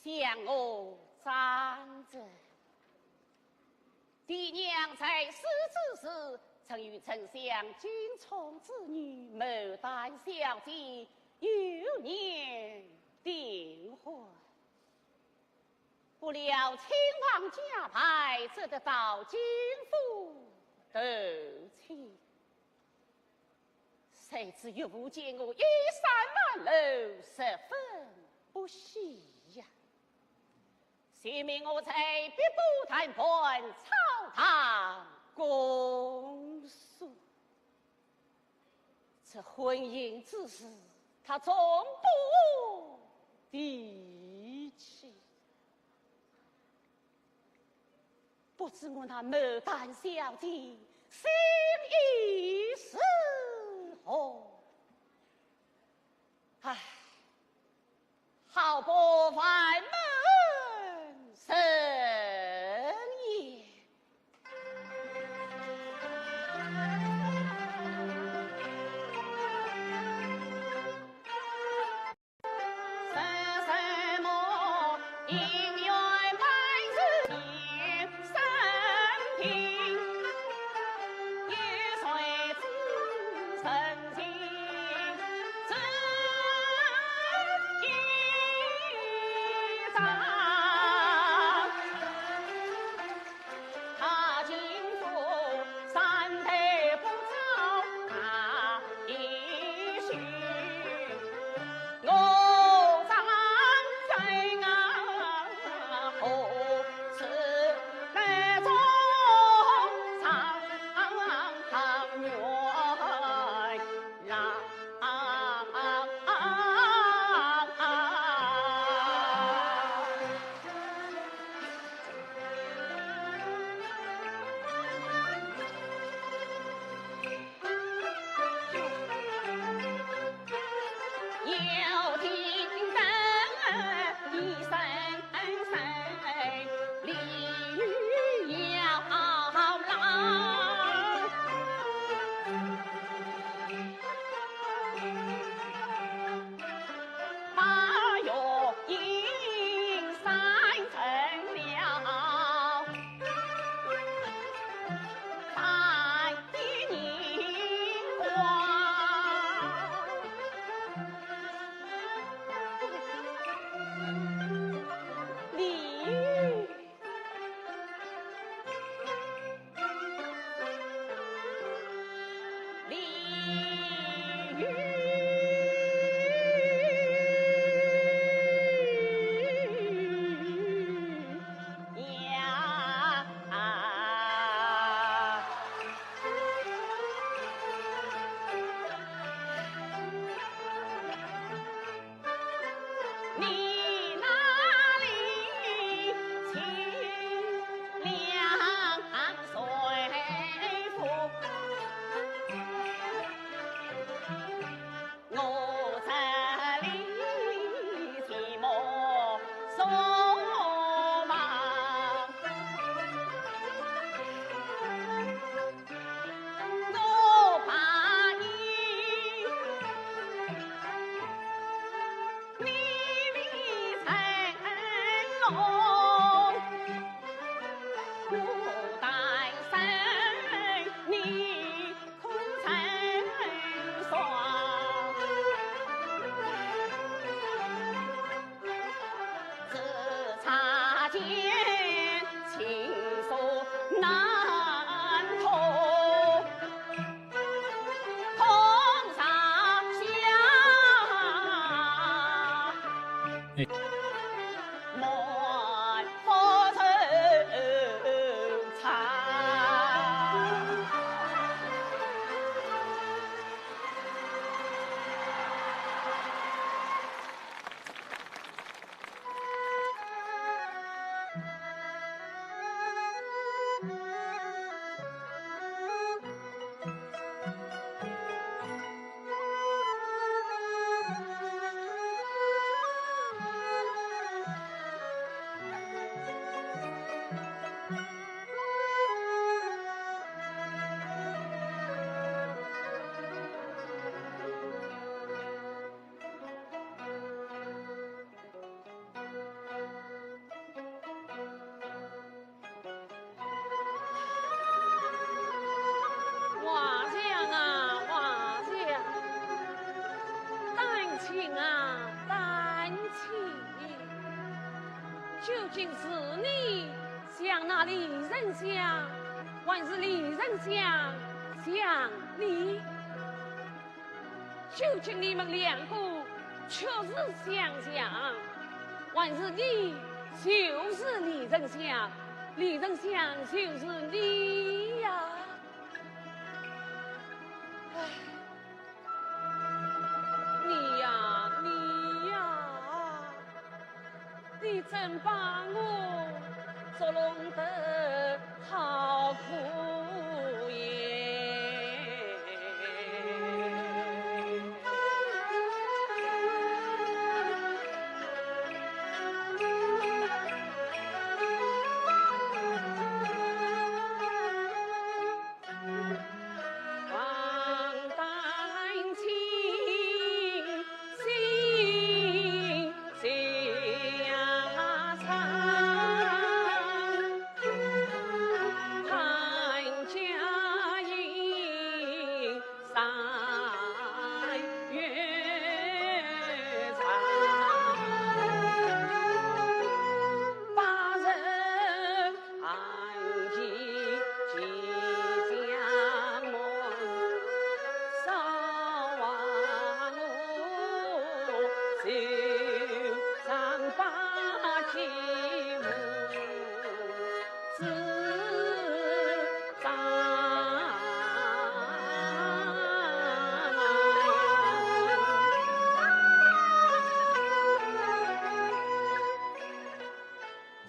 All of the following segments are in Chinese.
向我站着。爹娘在世之时，曾与丞相君宠之女牡丹小姐有年订婚。不料亲王家牌只得到金府斗亲，谁知又见我衣衫褴褛，十分不喜呀。遂命我在别部谈判，朝堂公诉。这婚姻之事，他总不提起。不知我那牡丹小姐心意是何？唉，好不烦闷生也。什么姻缘百日年生平，有谁知曾经知一场？他今夫三代不遭他一许，我张真啊何时来中长远郎？要听得一声声鲤鱼摇郎，八月迎三成了，百年光。你那里清凉水府，我这里寂寞守望，我怕你迷离成龙，我担心你空成霜。只差间情愫难通，空上下。莫复愁肠。情啊，丹青，究竟是你想那李仁香，还是李仁香想你？究竟你们两个确实相像，还是你就是李仁香，李仁香就是你呀？唉。你呀，你真把我捉弄得好苦耶！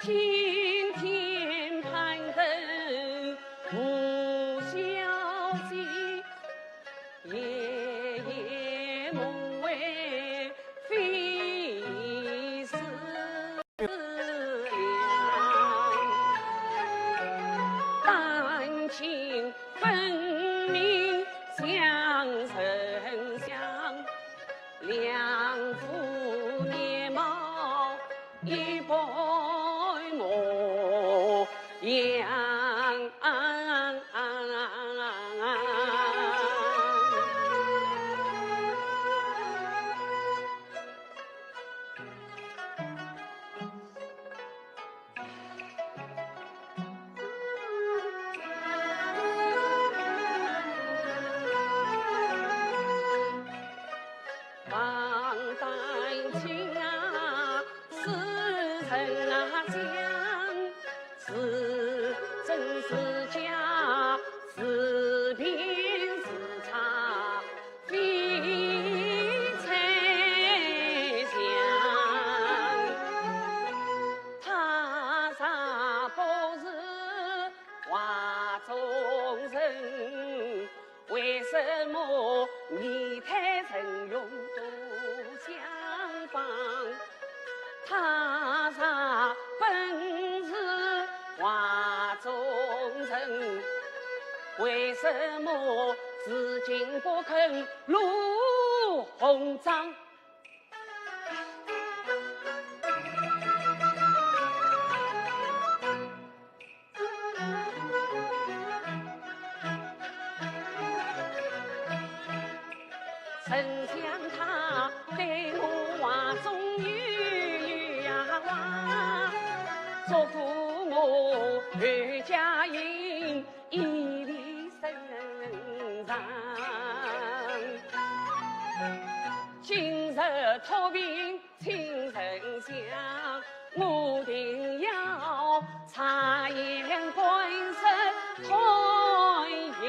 天天攀登不消息，夜夜梦为非思量，丹青分明相生相，两副面貌一般模样。望丹青啊，似曾啊相，是真是假，是骗是差，非猜想。他啥不是画中人？为什么你太人用都相仿？他啥本是画中人？为什么至今不肯露红妆？曾想他对我话中有呀话，做父母二家人一力身上。今日托病亲人相，我定要察言观色开营。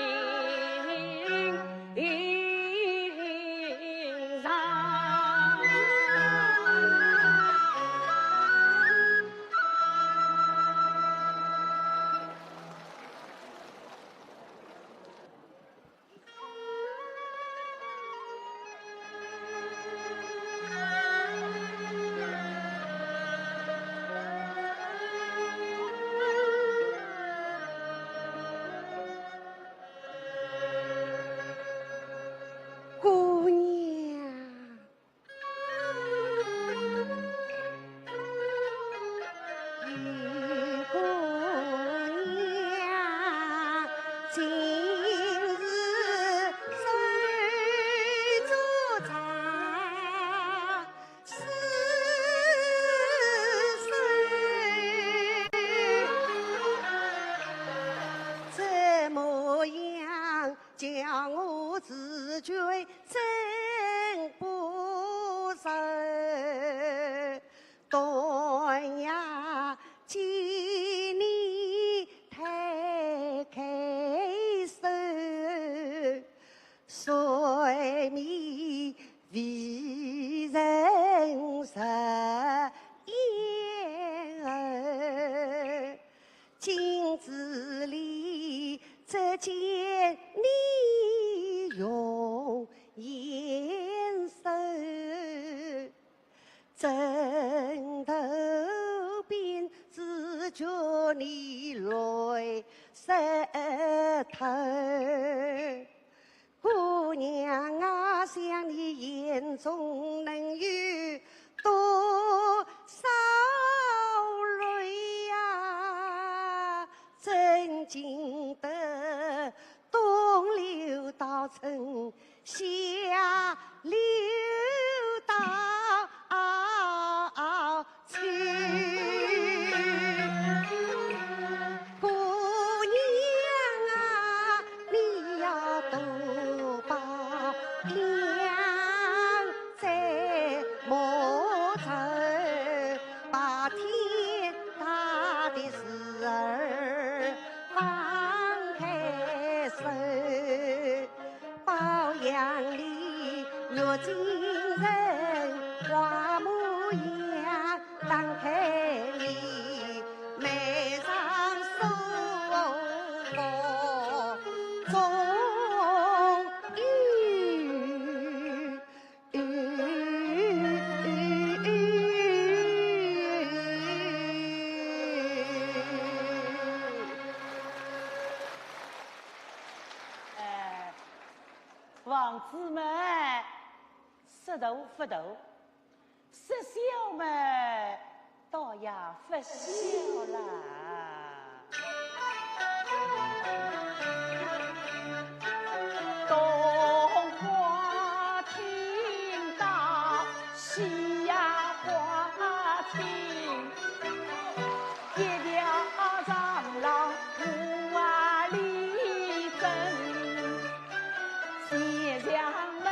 花模样当开里，眉上梳个中玉。王子们，识大不大，识小嘛，倒也不小啦。东花厅到西呀花厅，一条长廊五啊里深。前墙门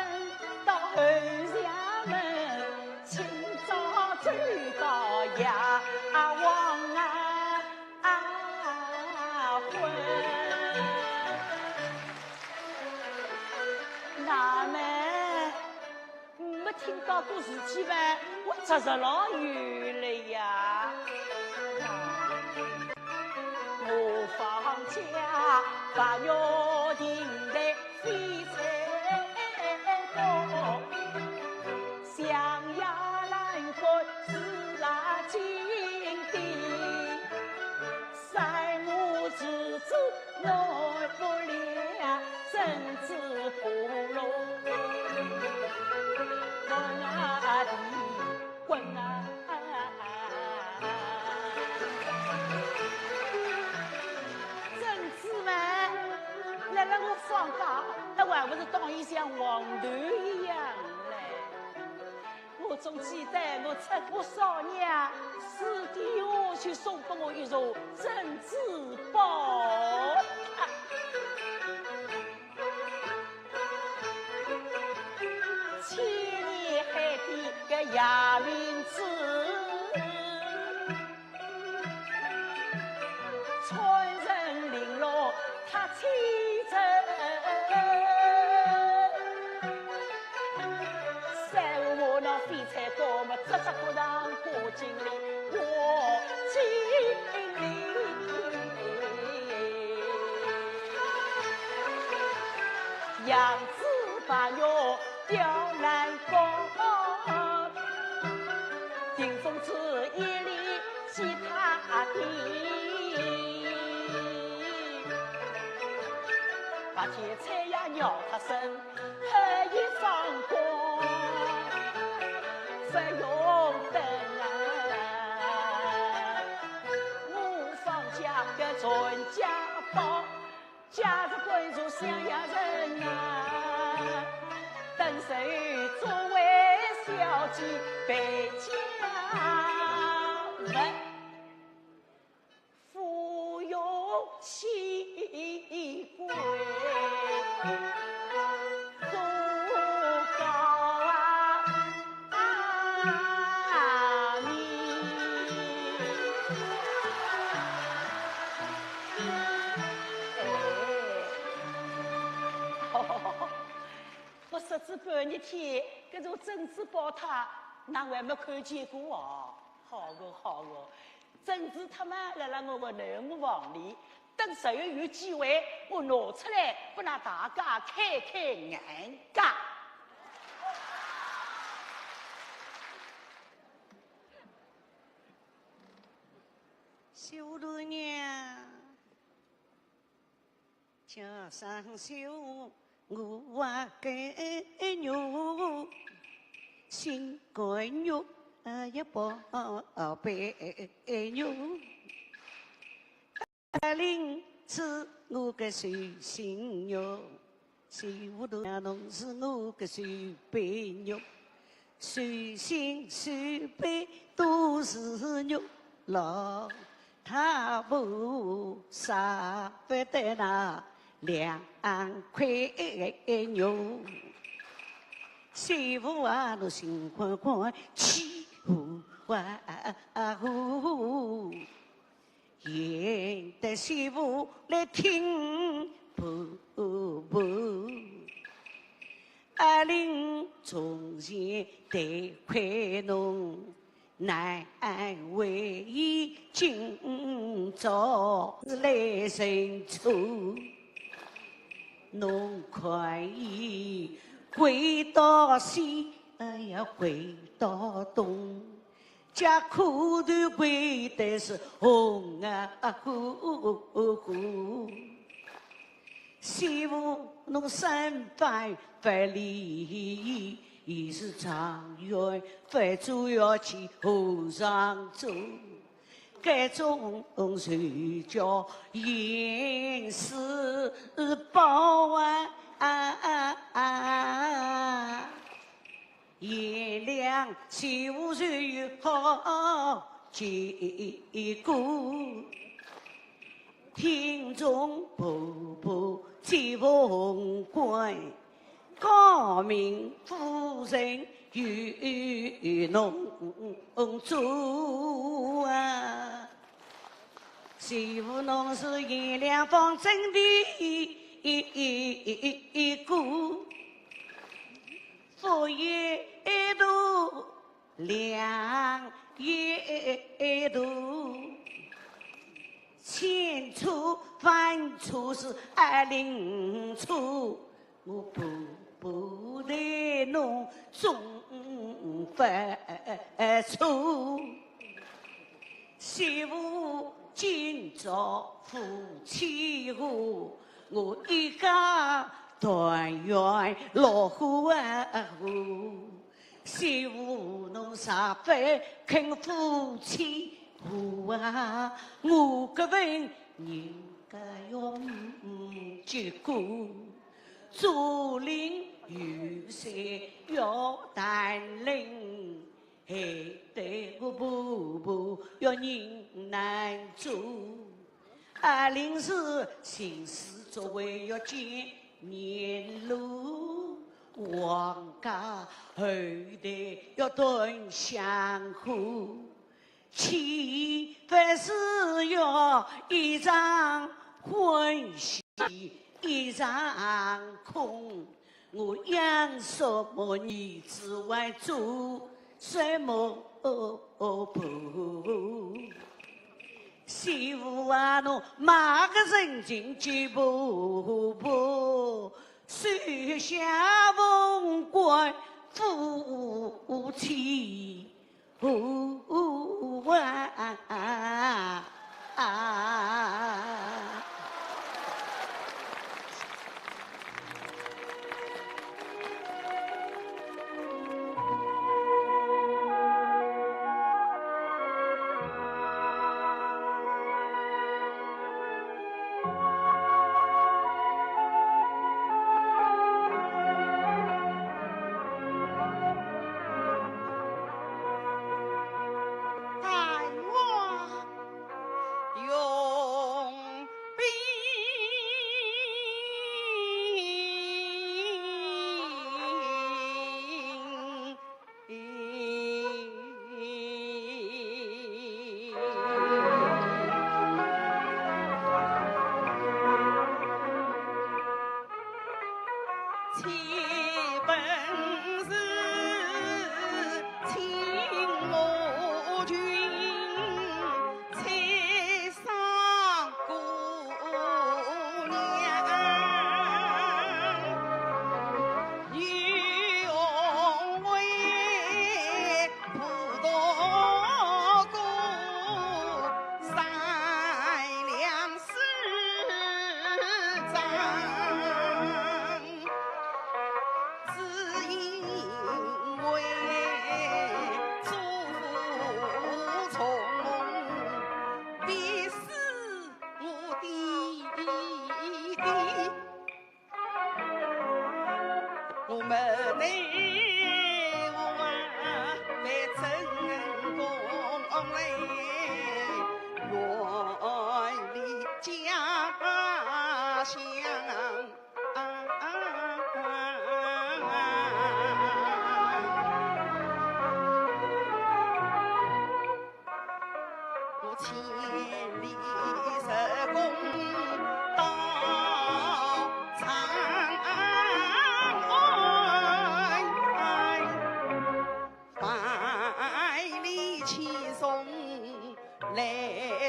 到后墙门，清早走到夜黄昏。那么没听到过事体吧？我出实老远了呀！我放假把约定的飞彩高，象牙兰花是那金地，三母之子耐不了，真子不容。滚啊地，滚啊！真子们，来了我放假，那还不是当伊像黄豆一样嘞？我总记得我出国少年，师弟我去送给我一座珍珠宝。千里海底个亚明子，穿人玲珑他清晨，三我那飞彩高嘛，只不让过经历我经历。杨子把药吊南高，顶风子一里其他地，把铁菜呀鸟他身，黑一放光，不用等啊！我放假个全家宝，家着贵族乡下人啊，等谁作为小姐被家人富有气贵，足高我识字半日天，搿种珍珠宝塔，哪还没看见过哦？好个好个，珍珠他们辣辣我个南屋房里，等10月有机会，我拿出来拨那大家开开眼界。小姑娘，桥上绣我给肉，心肝肉一宝贝肉，领是我个随心肉，西湖头弄是我个随背肉，随心随背都是肉老。他不舍不得那2块肉，媳妇啊，都心慌慌，气呼呼，演的媳妇来听不，令从前得快侬，难为今朝来深处。侬可以回到西，要回到东，家苦头归的是红火。媳妇侬300里，已是长远，饭主要去后上走。该种谁叫严丝包颜良媳妇谁有好结果？听众婆婆接凤冠，高明夫人与侬做啊！媳妇侬是颜良方针的一个，福也多，粮也多。千处万处是205处，我不得侬总犯错。媳妇今朝夫妻和，我一家团圆乐和。媳妇侬啥饭肯夫妻和啊？我个份人家要结果，竹林有山要担领，还得我婆婆要人难做。临时行事作为要见面路，王家后代要炖香火。岂非是要一场欢喜一场空？我养什么儿子为做什么婆？媳妇啊，侬马个人情结婆婆，手下凤冠夫妻。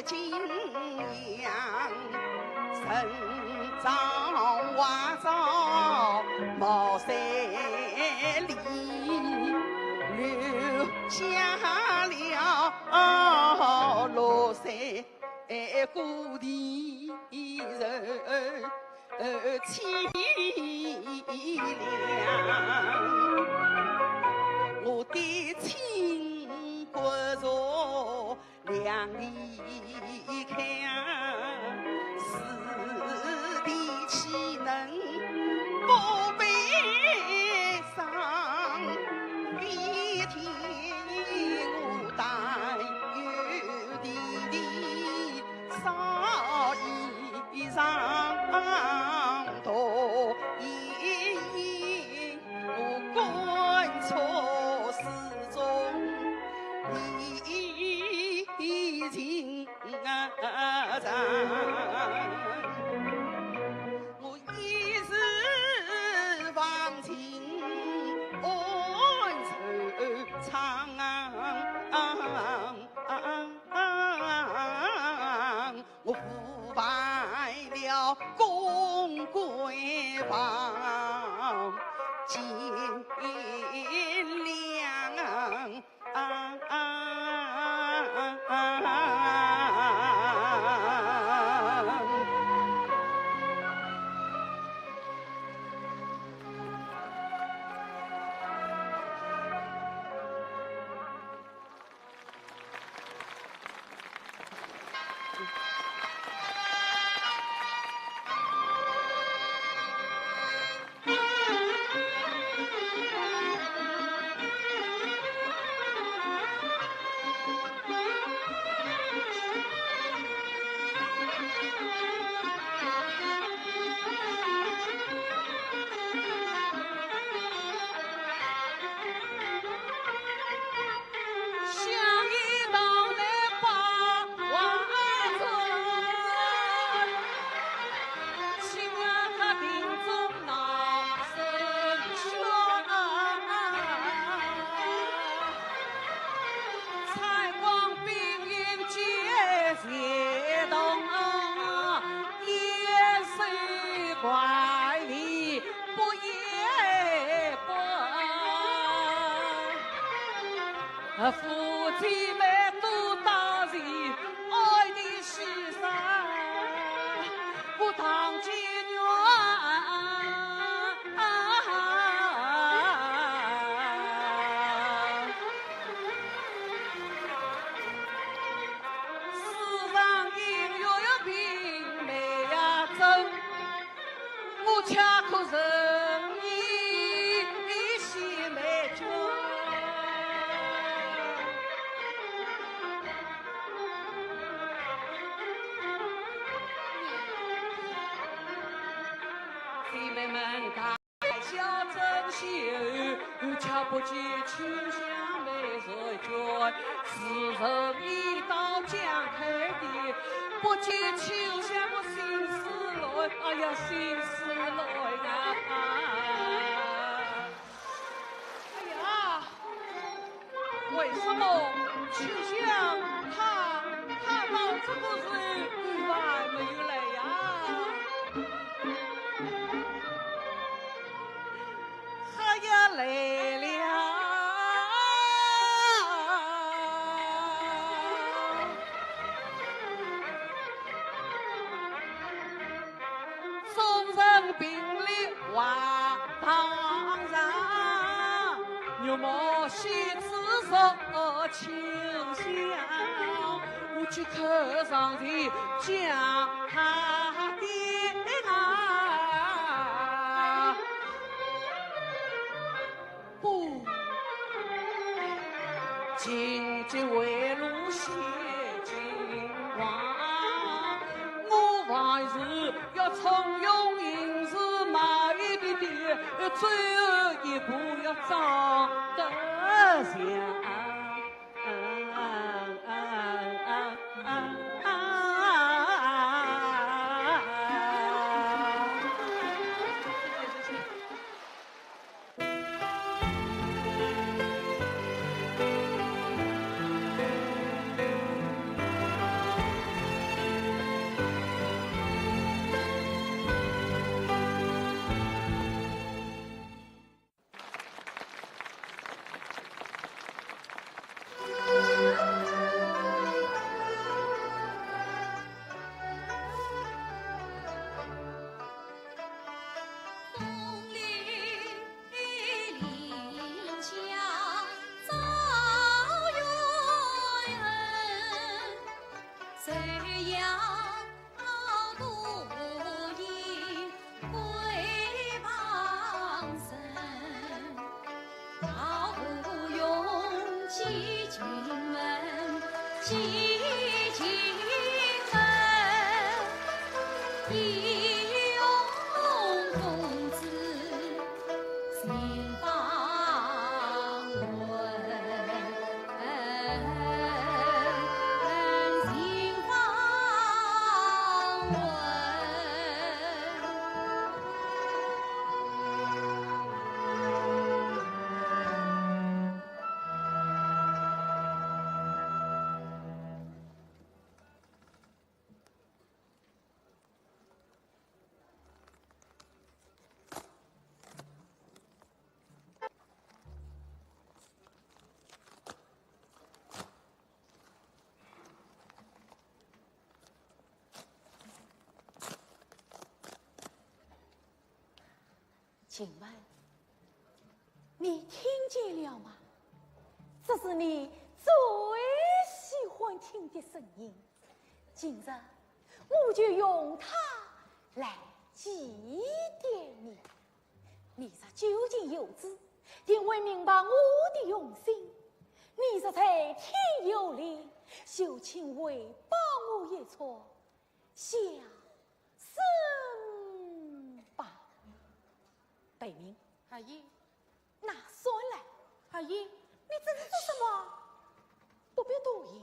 景阳，人造瓦造茅山里，留下了落山故地人凄凉。我的亲骨肉两离开，死地岂能不悲伤？一天我但有地烧衣裳多我观错始终已经长，我一时忘情恩仇长，我腐败了公闺房，尽量。夫妻们都当人爱的牺牲，不当妓女。世上应有一品美呀真，我恰可人意惜美酒。姐妹们，大小珍惜，瞧不见秋香美人娟，是人一刀将开的，不见秋香我心思来，哎呀心思来呀！哎呀，为什么秋香她到这个时候还没有来呀？来了，众人并列话堂上，牛毛细子手清香，我去客上的将他的荆棘为路写金黄，我凡事要从容行事，马一点点，最后一步要长得像。请问，你听见了吗？这是你最喜欢听的声音。今日我就用它来祭奠你。你这究竟有知，定会明白我的用心。你这才天有灵，就请为帮我一撮下生吧。北明，阿姨，拿酸来。阿姨，你这是做什么？不必多言。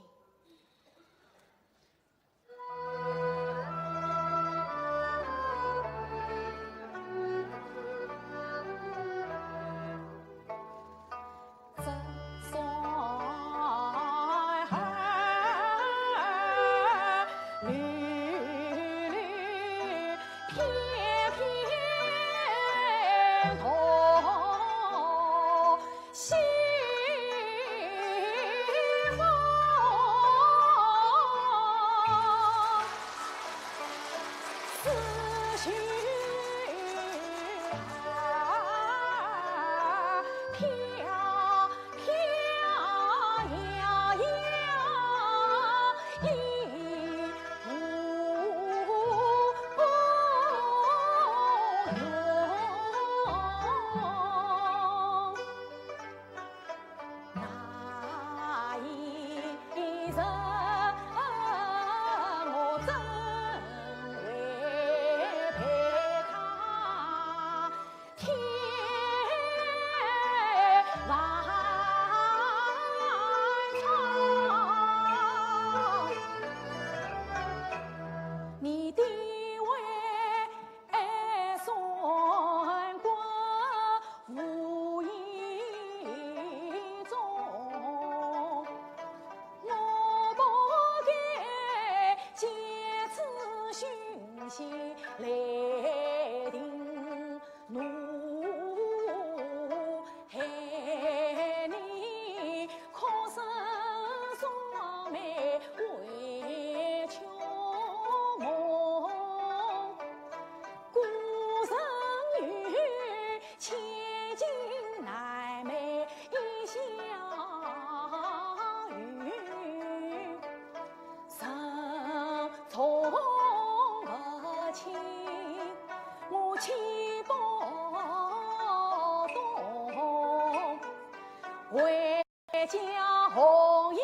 为家红颜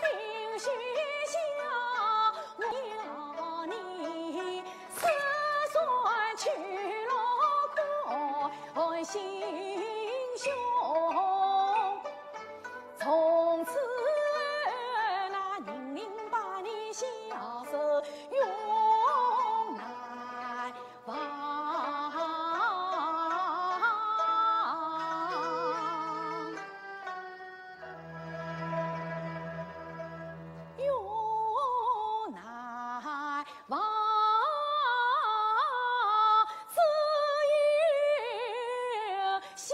并须下，我要你思算去了看心胸，从此那宁宁把你消失永难忘。此夜下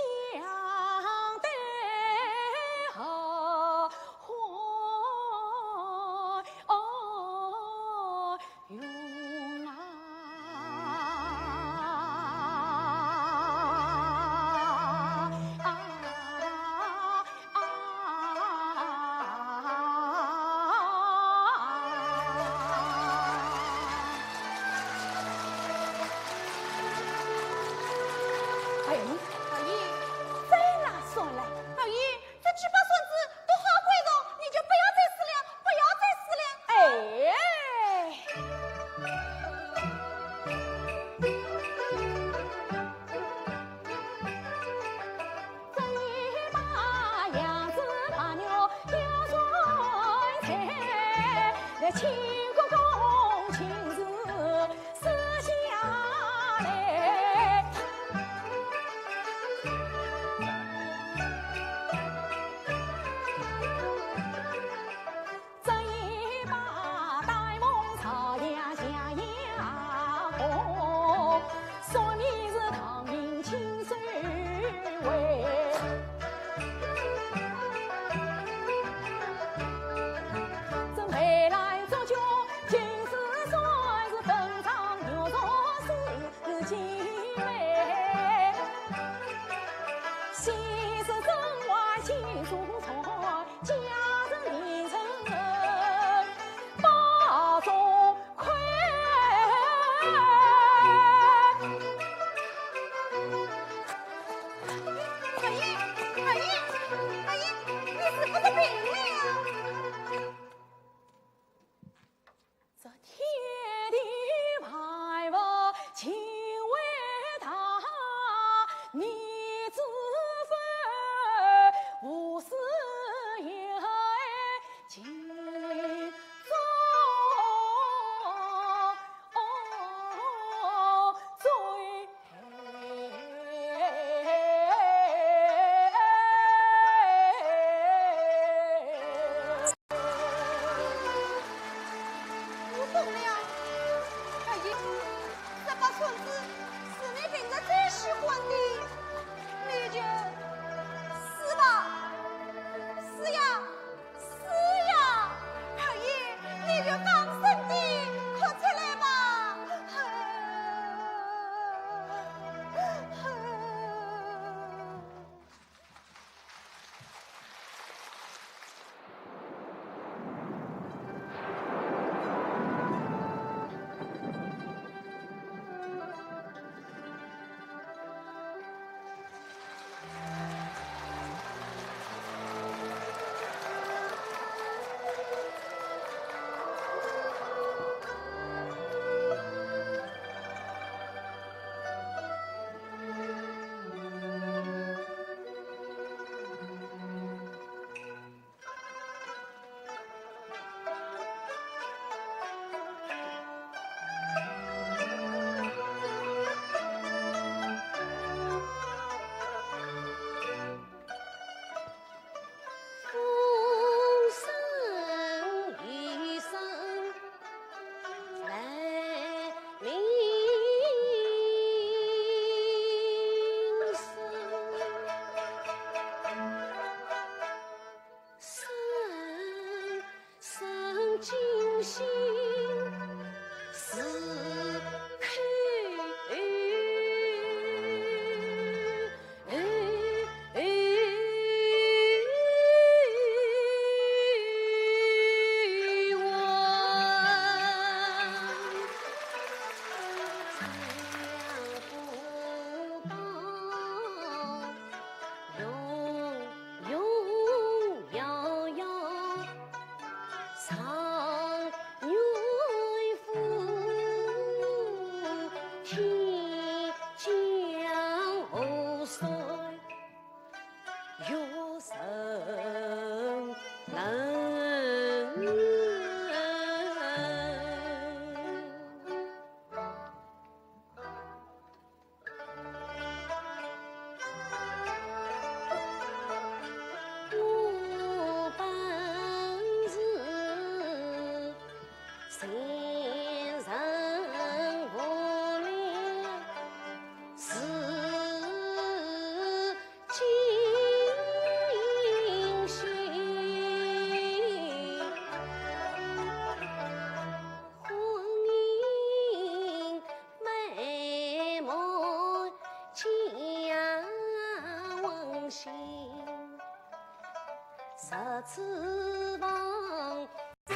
翅膀，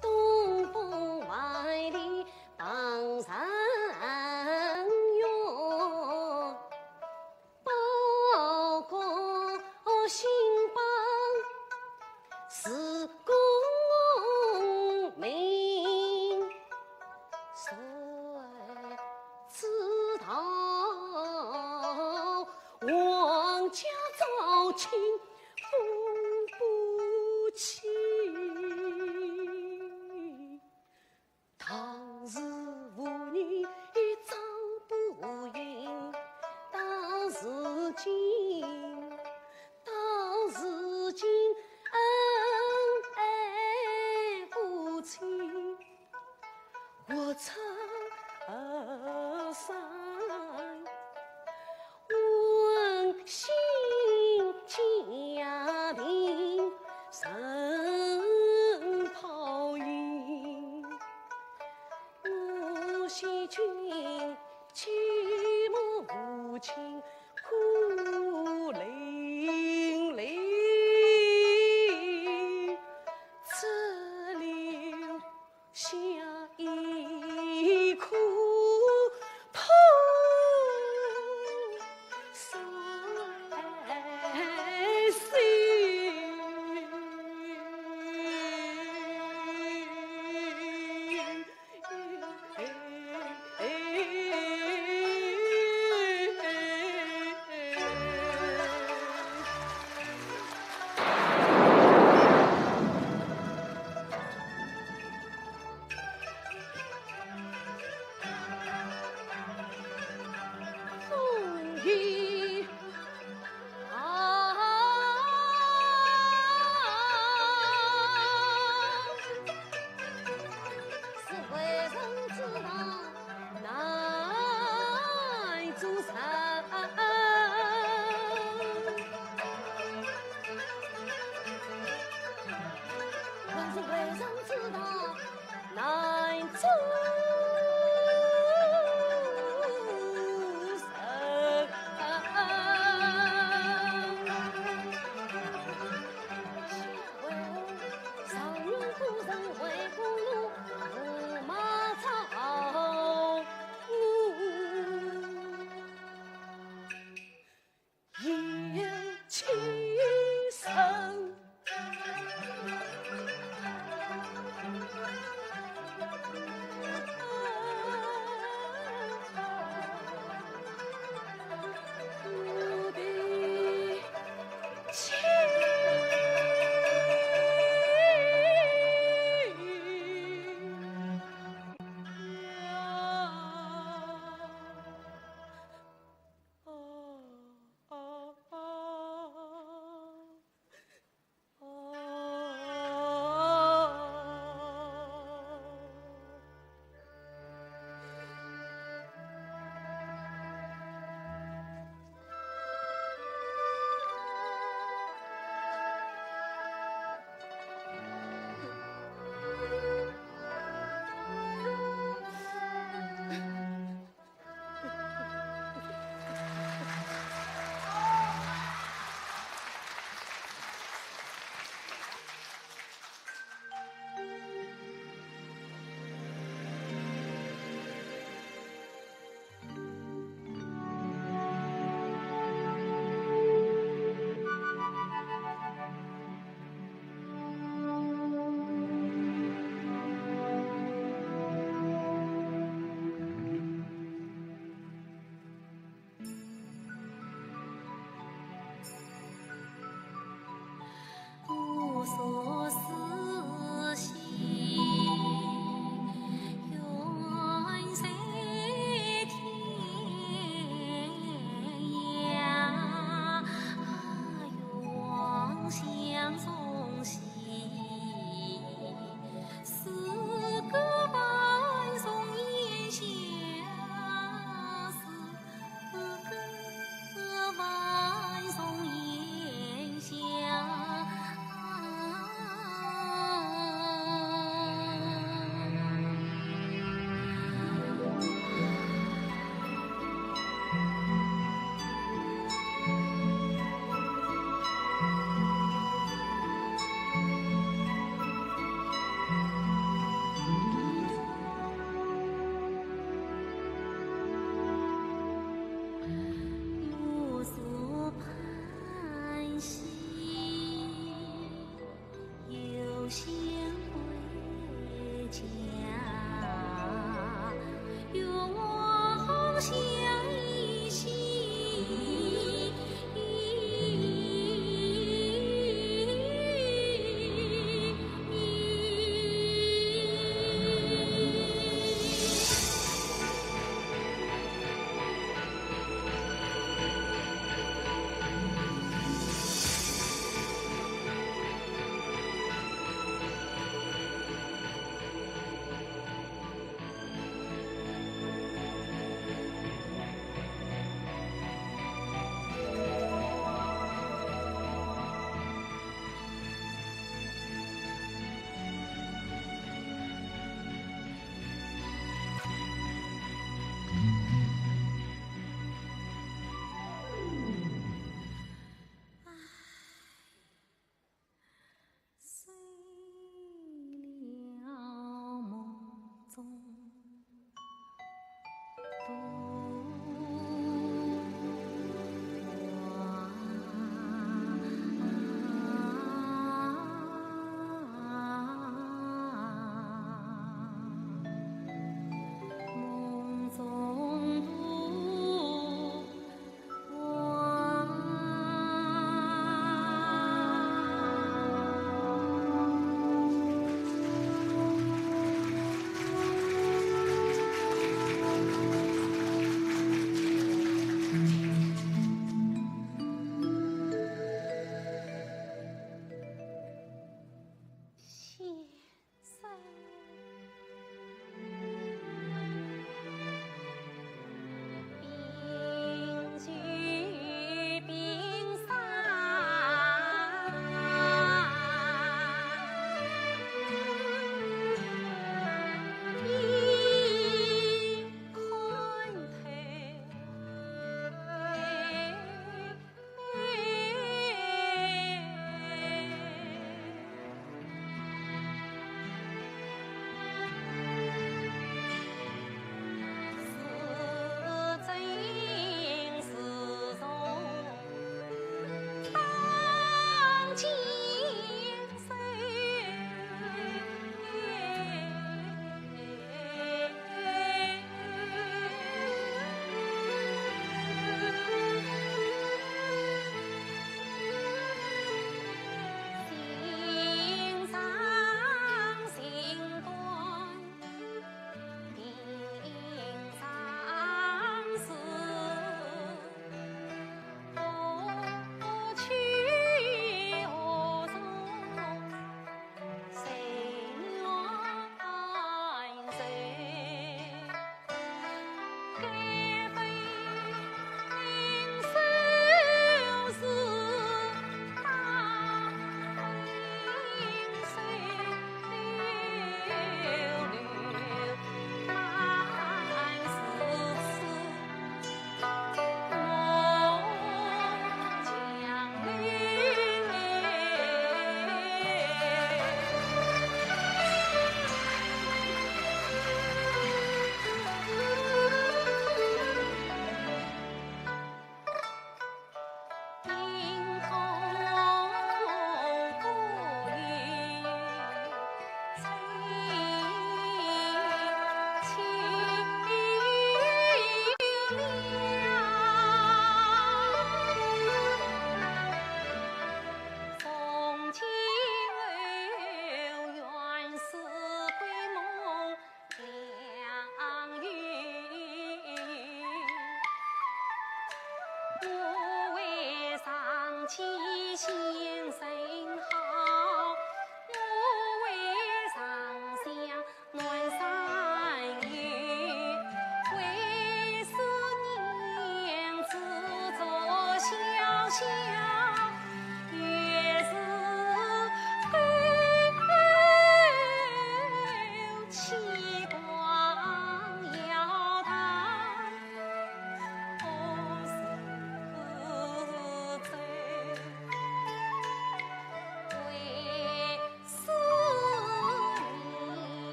东风万里傍山岳，报国兴邦是功名，谁知道王家早亲分不清，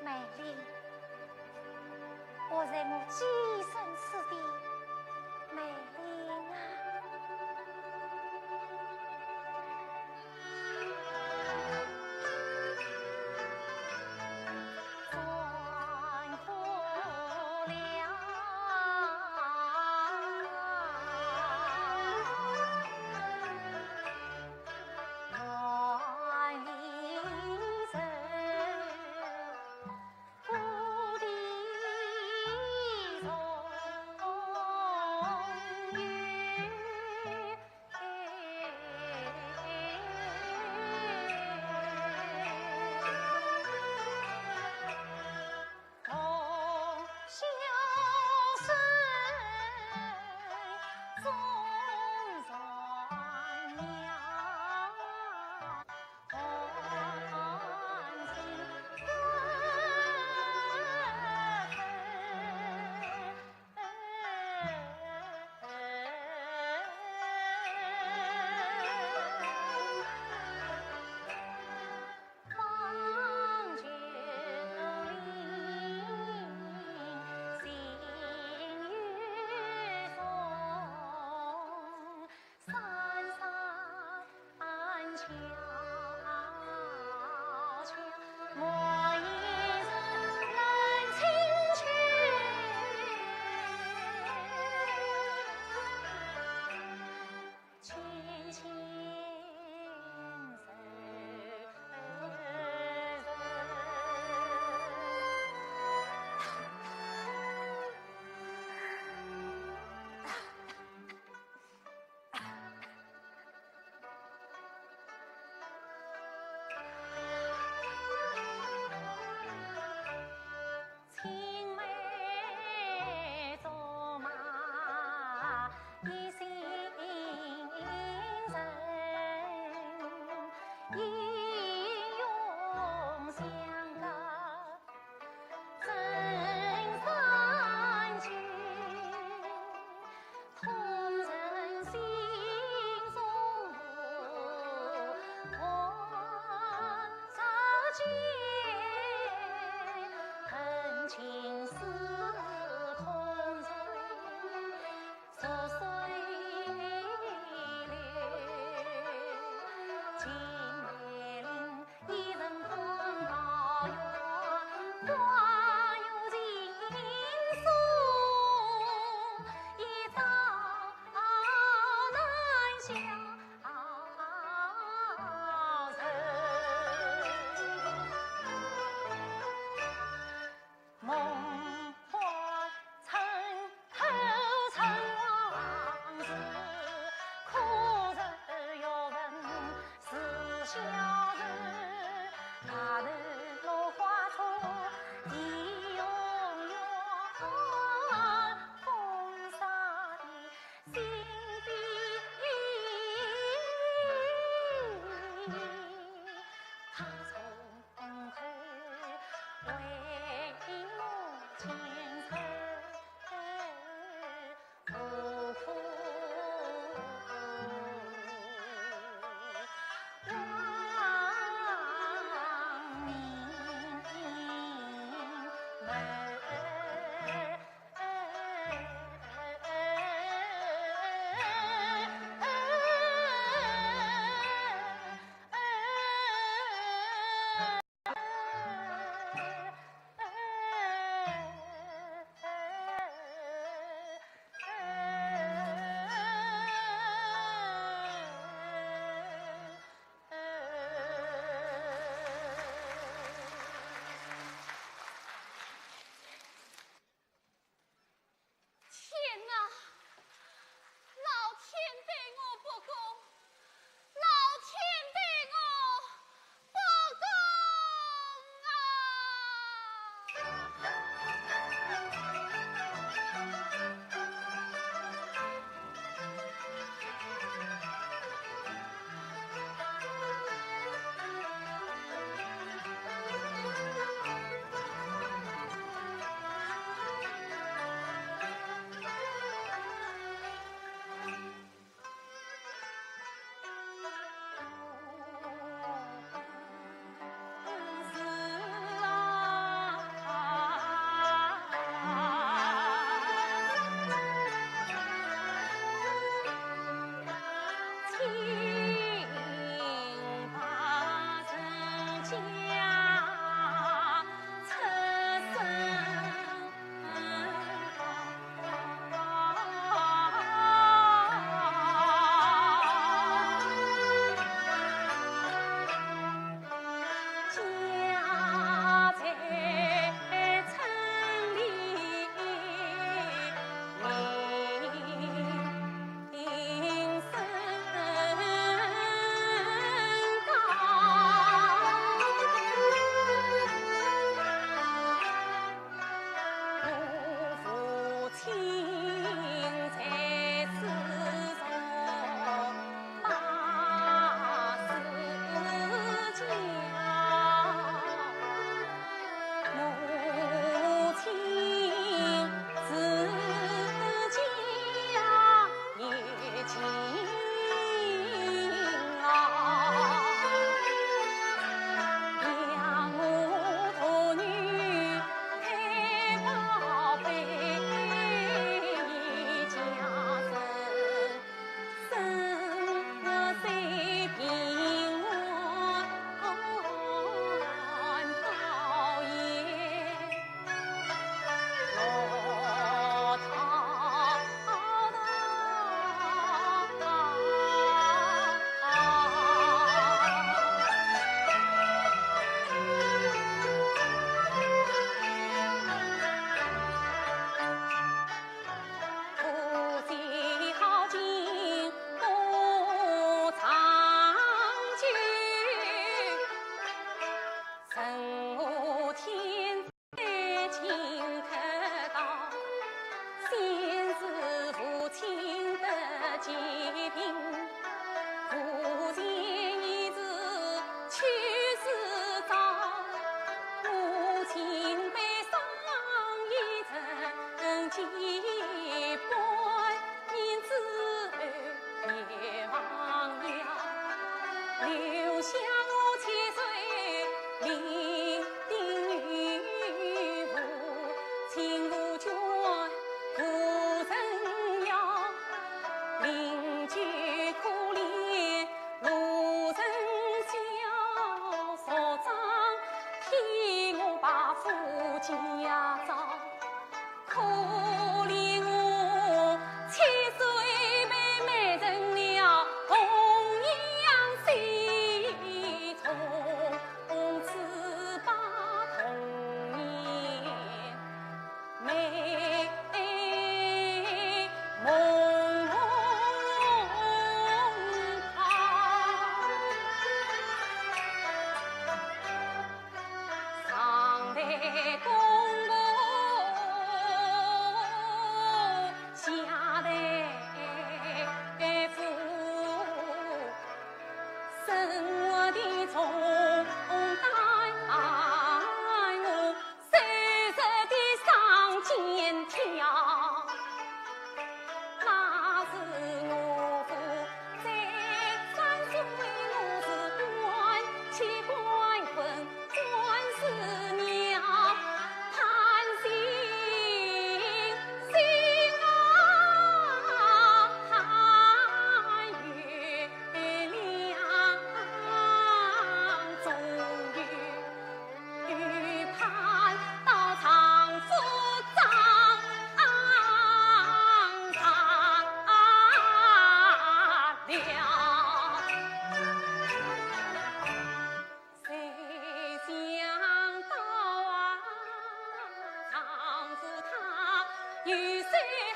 美丽，我在我寄生此地，美丽啊，转过了。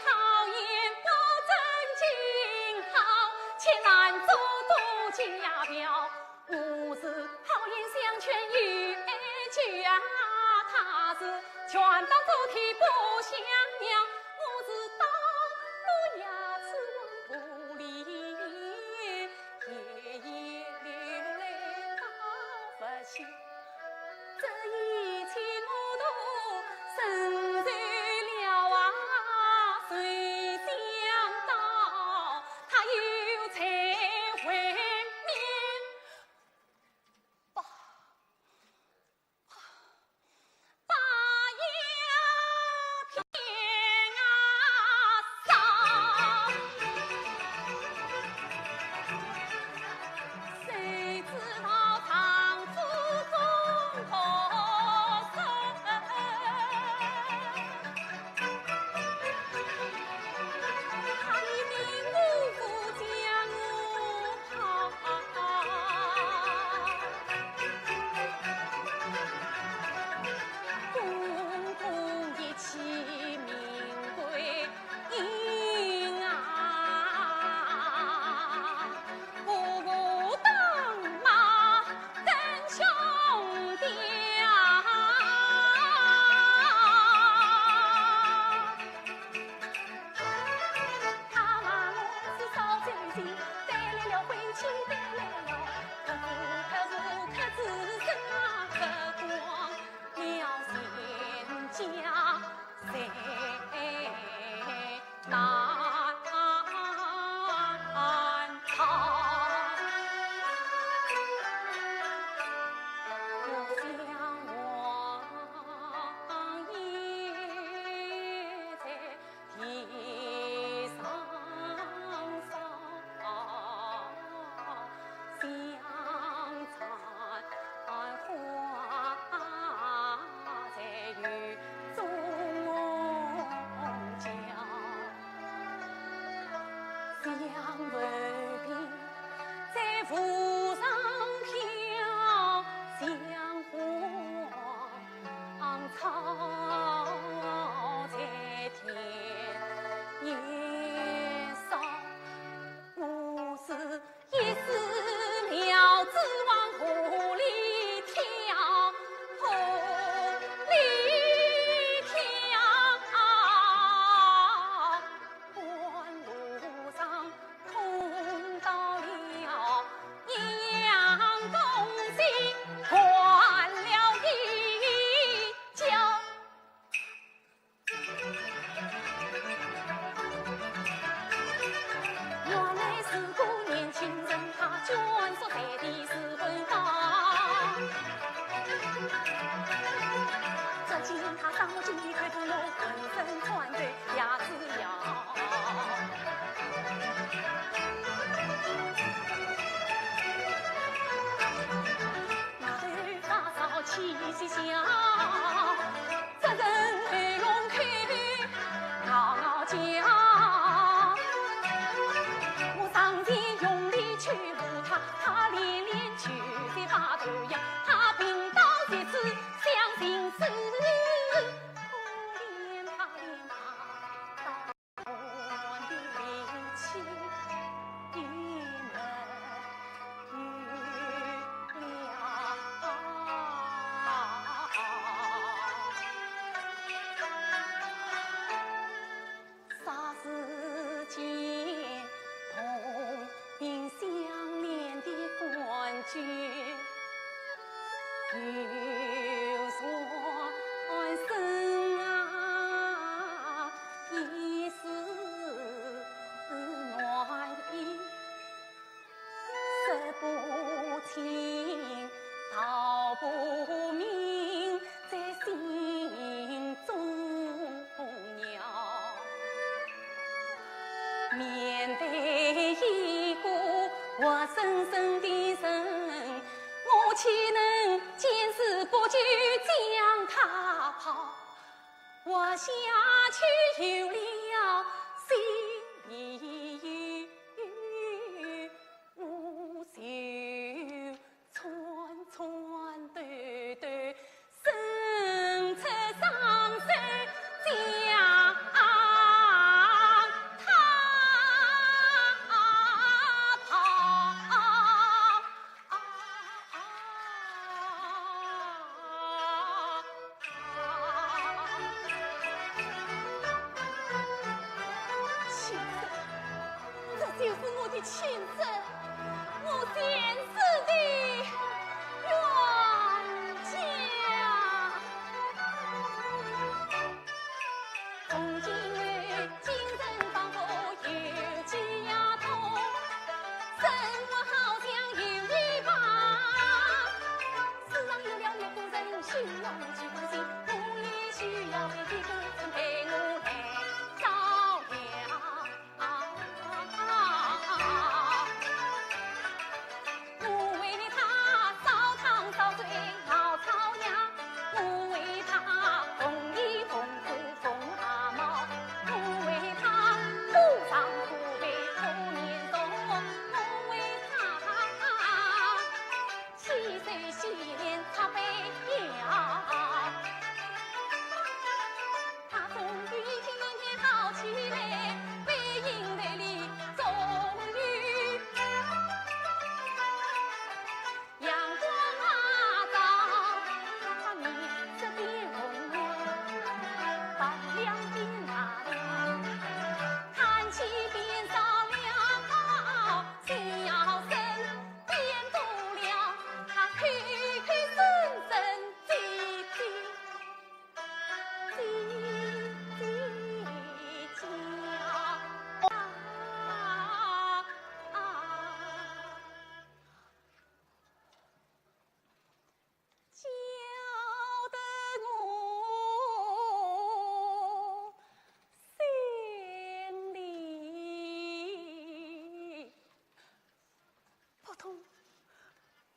好言不正经好，且拦住杜家表。我是好言相劝有爱句啊，他是拳当主题不相让。我是刀不牙齿往不离，夜夜流泪到不休。这一切我都深受了啊，谁想到他又才会面把呀天啊上，谁知道长子中头生，他以命我父将我公公一起名归阴啊，姑姑当马真兄弟啊。他骂我是少嘴心，带来了婚亲，带来了可自身啊，可光了贤家，谁难逃？我想王爷在地上扫，香残花在雨中浇。香为萍在湖上飘，香花草在田野烧。我是一时了之往河里跳，河里跳。半路上碰到了一样东西，换了一跤。原来是个年轻人，他蜷缩在地是昏房。这见他上进的看着我浑身穿着牙齿咬，那头发梢气息小，这人黑龙口嗷嗷叫。我上前用力去扶他，他连连就在把头摇，他病倒在此相信死，可怜他连他到我的力气也没有了。啥时间同病相怜的官军，有算生啊，一时暖意，色不清，道不明，在心中摇。面对一个活生生的人，我岂能见死不救将他抛？我下去有了心里无袖串串对对，生出双手将的亲生，我前世的冤家。从今为精神仿佛有几丫头，生活好像有一把。世上有了一个人需要我去关心，我也需要一个人陪我来照料。我为他烧汤烧水熬草芽，我为他缝衣缝裤缝汗毛，我为他铺上铺被铺棉袄，我为他洗水洗脸擦背腰。他终于一天天好起来，背影泪里终于阳光照他面色变红了，把两鬓擦亮，叹气变少了，笑声变多了，他口口声声叽叽叽叽叫。叫得我心里扑通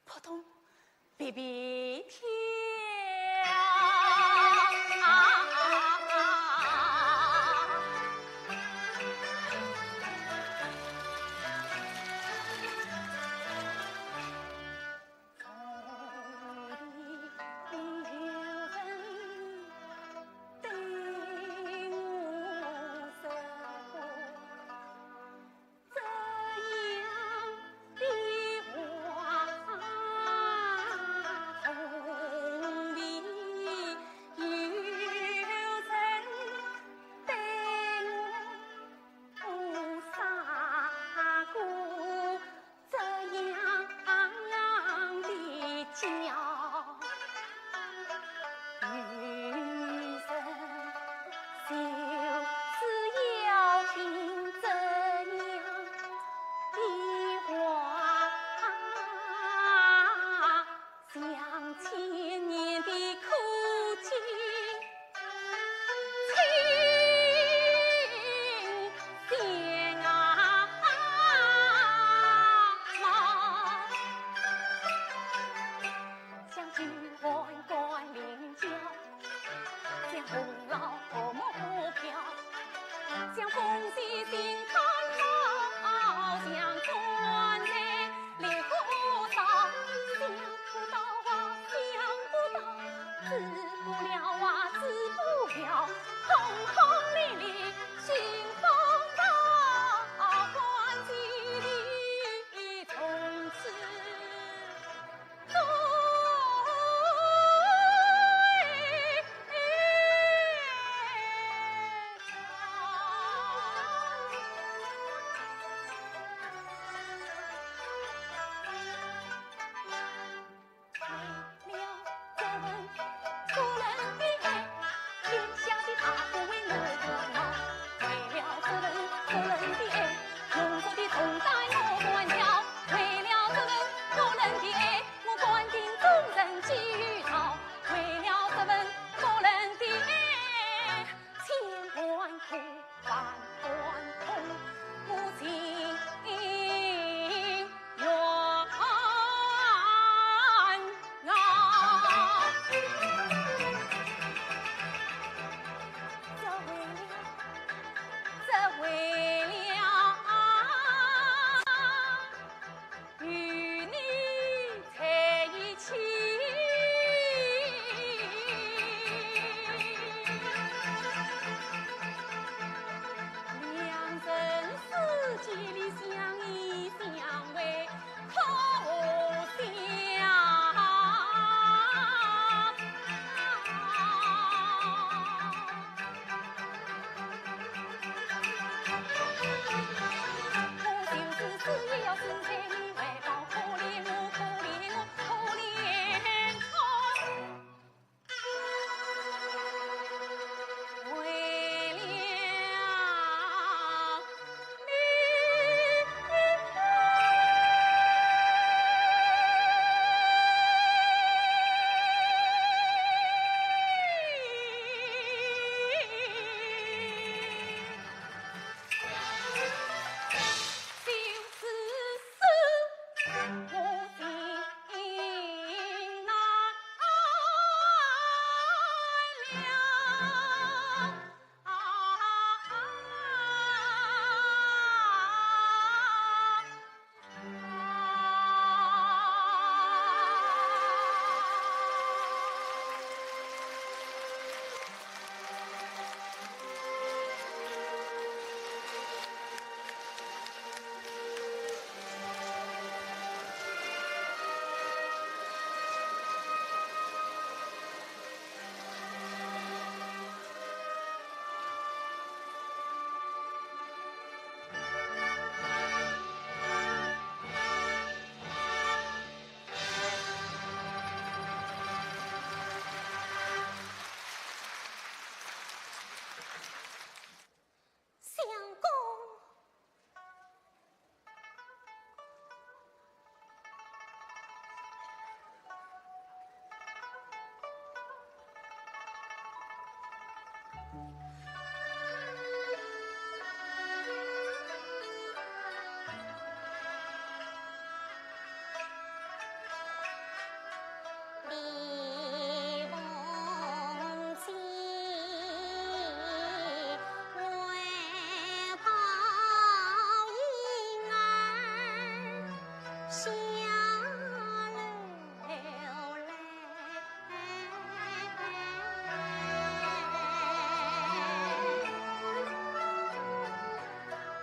扑通比比跳。像风细心看好，像船在流烧，想不到啊，想不到，治不了啊，治不了，轰轰烈烈寻风到关系里，从此终。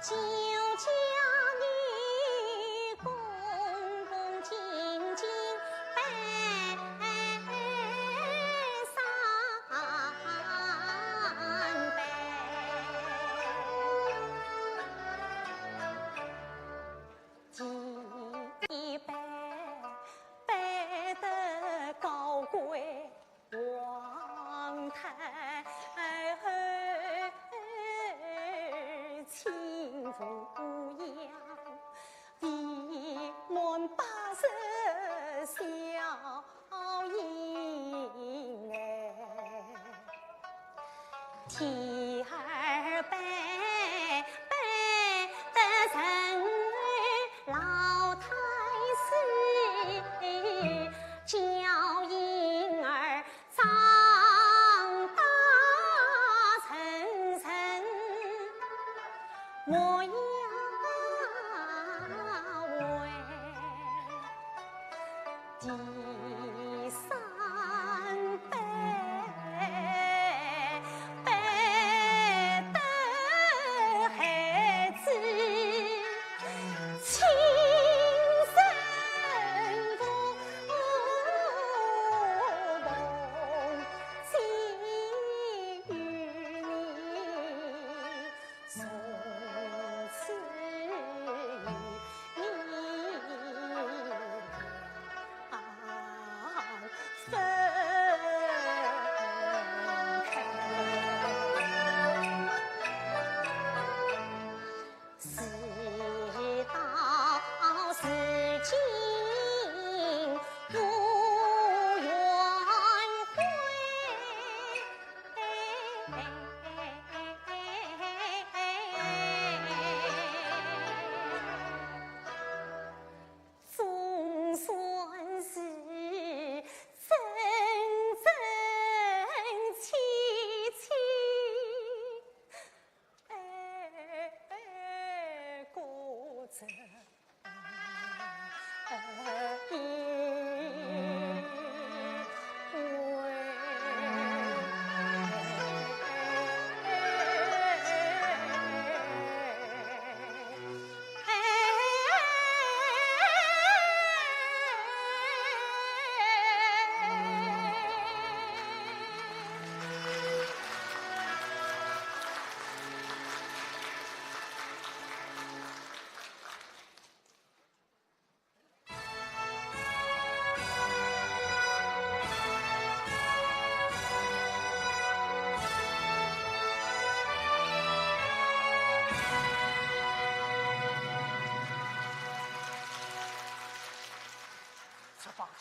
就将你恭恭敬敬拜三拜。第一拜拜得高贵皇太后，亲扶养，一门八十小婴儿。第二拜拜得神老太师，教婴儿长大成人模样为。第三拜拜得孩子亲生父同心与你，从此与你分开。事到如今无缘归，总算是真真切切过着一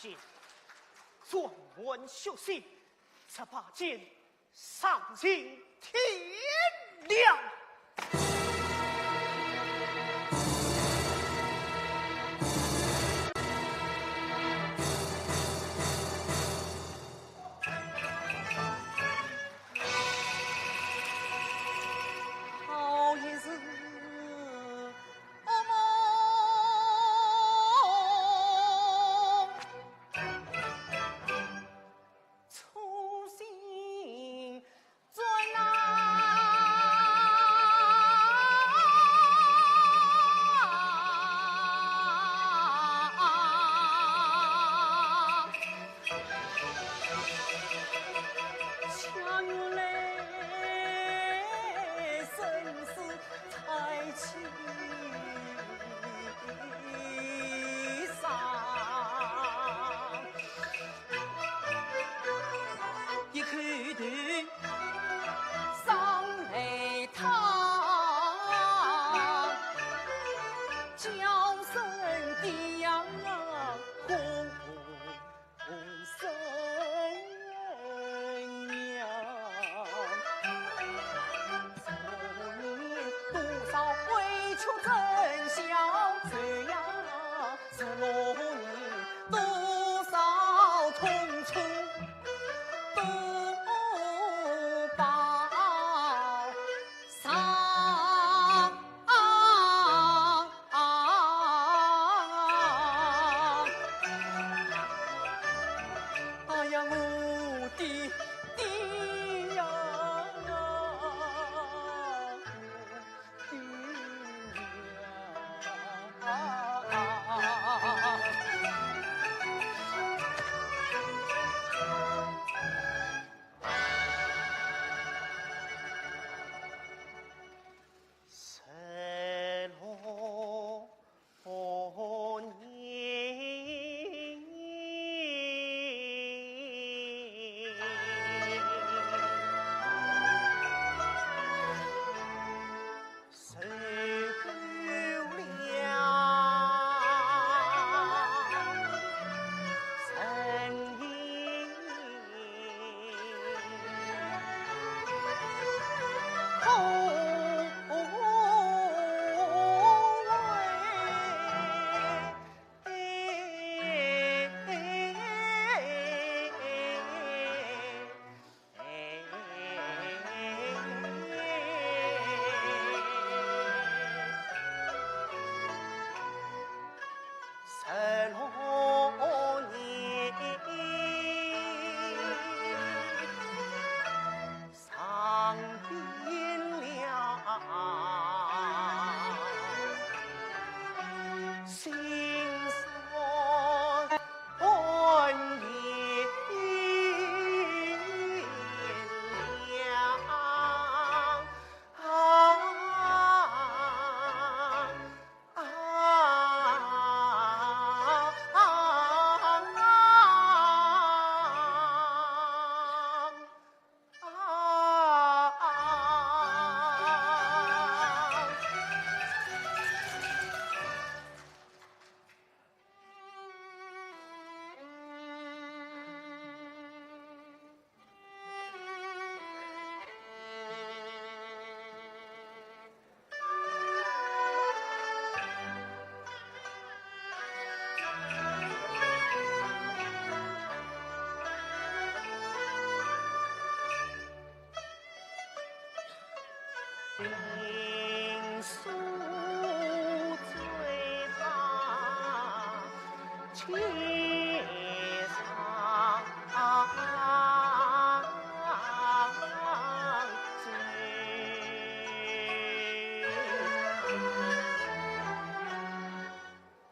见专门休息，18件上进天亮。好一日噩梦。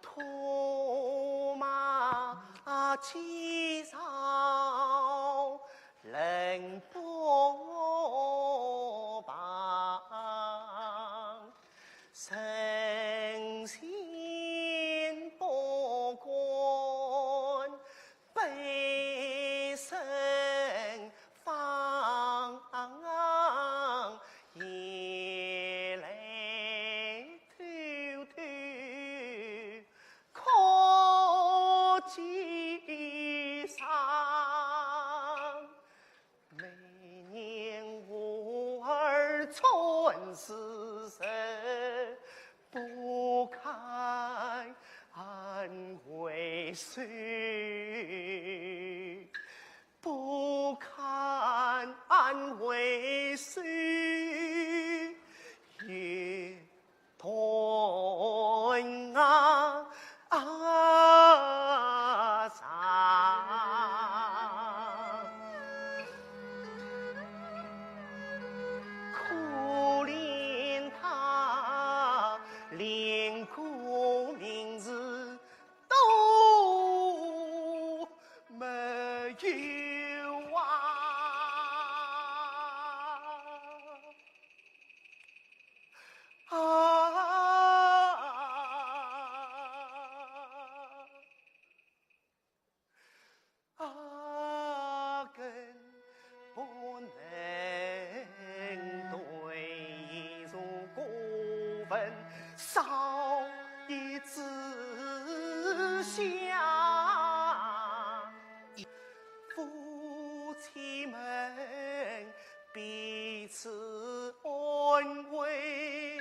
托马起草人不帮，神仙不管背身放，夜来偷偷可记上。每年我儿春思神，不堪安慰谁，不堪安慰谁，也痛伤。可怜他连个名字都没有啊！根不能对如过分少一字下，夫妻们彼此安慰，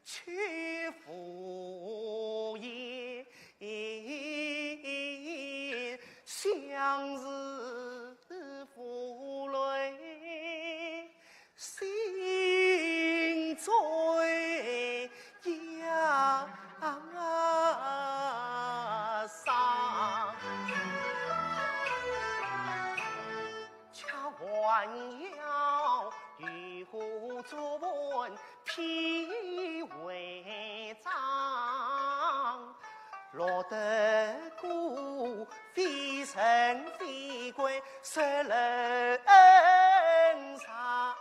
却敷衍相日负累，心最压伤。恰还要与虎作文披为章，落得孤非神非鬼失人伤，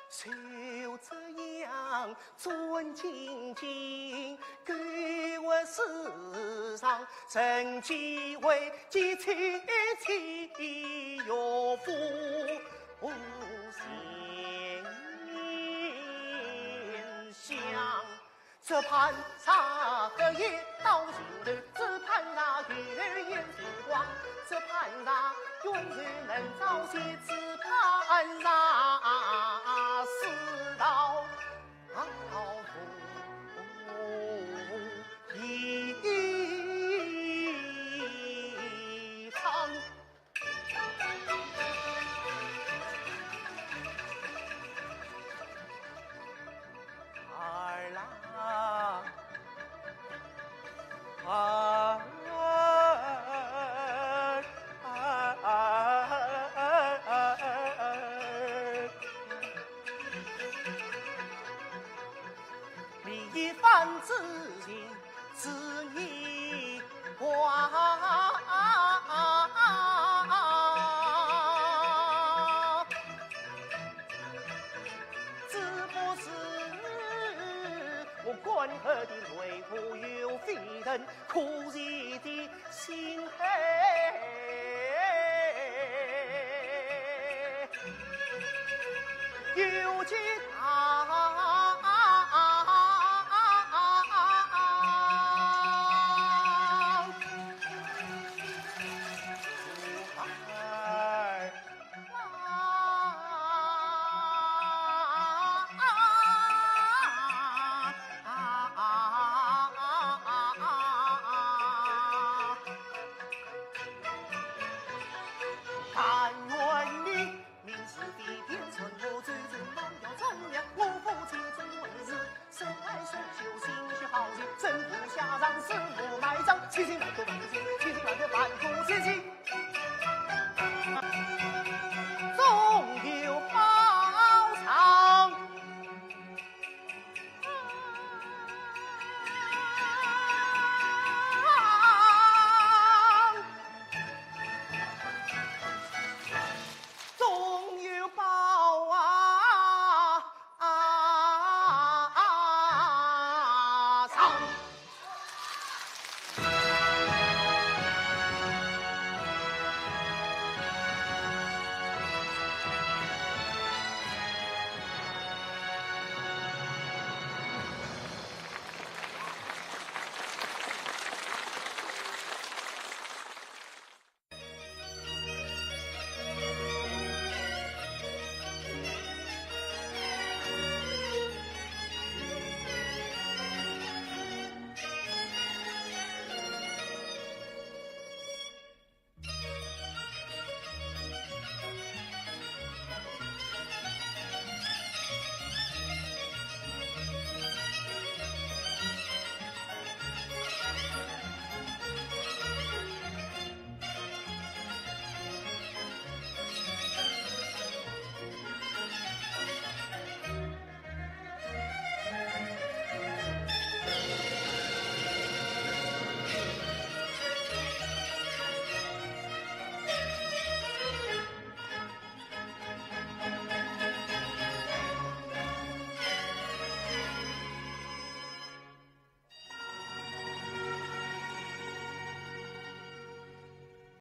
就这样尊静静，给我世上曾几回几妻妻有福心想。这盘茶荷叶到心头，这盘茶月眼星光，这盘茶永远能朝夕，这盘茶世道一场。儿郎你一番之情自你还，是不是我关河的泪湖有沸腾，哭泣的心黑